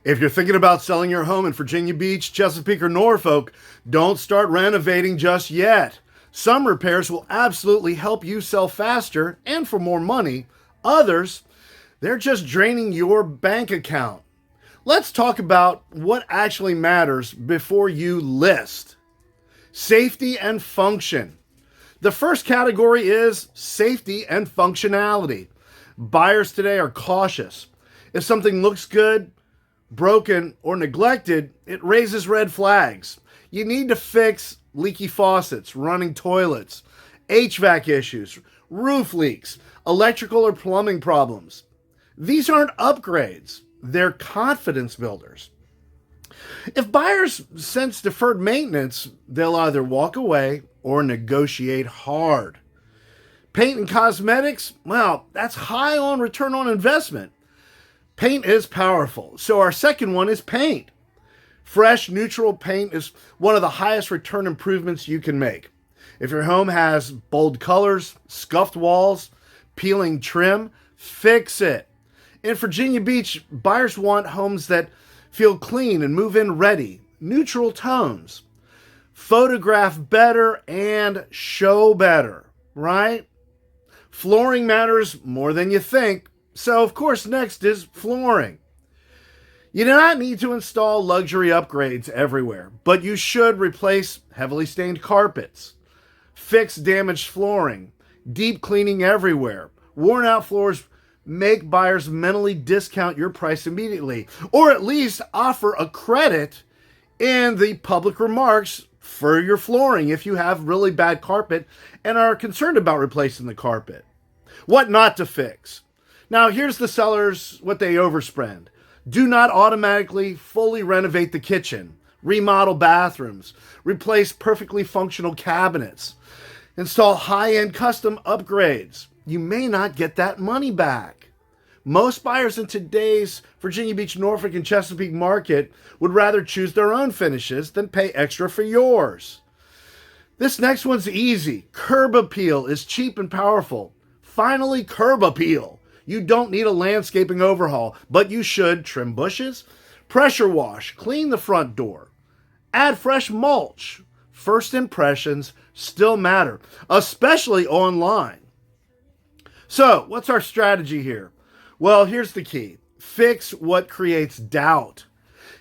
If you're thinking about selling your home in Virginia Beach, Chesapeake, or Norfolk, don't start renovating just yet. Some repairs will absolutely help you sell faster and for more money. Others, they're just draining your bank account. Let's talk about what actually matters before you list. Safety and function. The first category is safety and functionality. Buyers today are cautious. If something looks good, broken, or neglected, it raises red flags. You need to fix leaky faucets, running toilets, HVAC issues, roof leaks, electrical or plumbing problems. These aren't upgrades, they're confidence builders. If buyers sense deferred maintenance, they'll either walk away or negotiate hard. Paint and cosmetics, well, that's high on return on investment. Paint is powerful, so our second one is paint. Fresh, neutral paint is one of the highest return improvements you can make. If your home has bold colors, scuffed walls, peeling trim, fix it. In Virginia Beach, buyers want homes that feel clean and move-in ready, neutral tones, photograph better and show better, right? Flooring matters more than you think, so of course next is flooring. You do not need to install luxury upgrades everywhere, but you should replace heavily stained carpets, fix damaged flooring, deep cleaning everywhere. Worn out floors make buyers mentally discount your price immediately, or at least offer a credit in the public remarks for your flooring if you have really bad carpet and are concerned about replacing the carpet. What not to fix. Now, here's the sellers, what they overspend. Do not automatically fully renovate the kitchen, remodel bathrooms, replace perfectly functional cabinets, install high-end custom upgrades. You may not get that money back. Most buyers in today's Virginia Beach, Norfolk, and Chesapeake market would rather choose their own finishes than pay extra for yours. This next one's easy. Curb appeal is cheap and powerful. Finally, curb appeal. You don't need a landscaping overhaul, but you should trim bushes, pressure wash, clean the front door, add fresh mulch. First impressions still matter, especially online. So, what's our strategy here? Well, here's the key. Fix what creates doubt.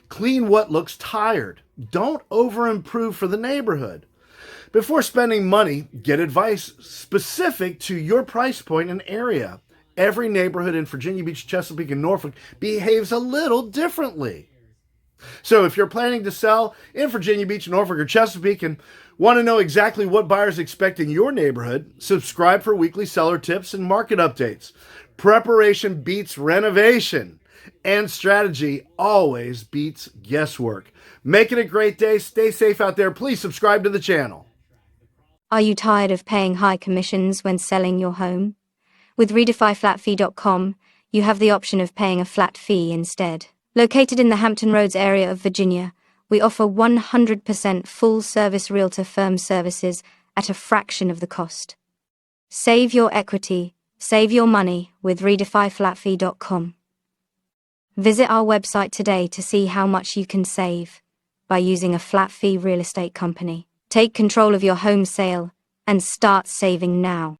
Clean what looks tired. Don't over-improve for the neighborhood. Before spending money, get advice specific to your price point and area. Every neighborhood in Virginia Beach, Chesapeake, and Norfolk behaves a little differently. So if you're planning to sell in Virginia Beach, Norfolk, or Chesapeake and want to know exactly what buyers expect in your neighborhood, subscribe for weekly seller tips and market updates. Preparation beats renovation, and strategy always beats guesswork. Make it a great day. Stay safe out there. Please subscribe to the channel. Are you tired of paying high commissions when selling your home? With RedefyFlatFee.com, you have the option of paying a flat fee instead. Located in the Hampton Roads area of Virginia, we offer 100% full-service realtor firm services at a fraction of the cost. Save your equity, save your money with RedefyFlatFee.com. Visit our website today to see how much you can save by using a flat fee real estate company. Take control of your home sale and start saving now.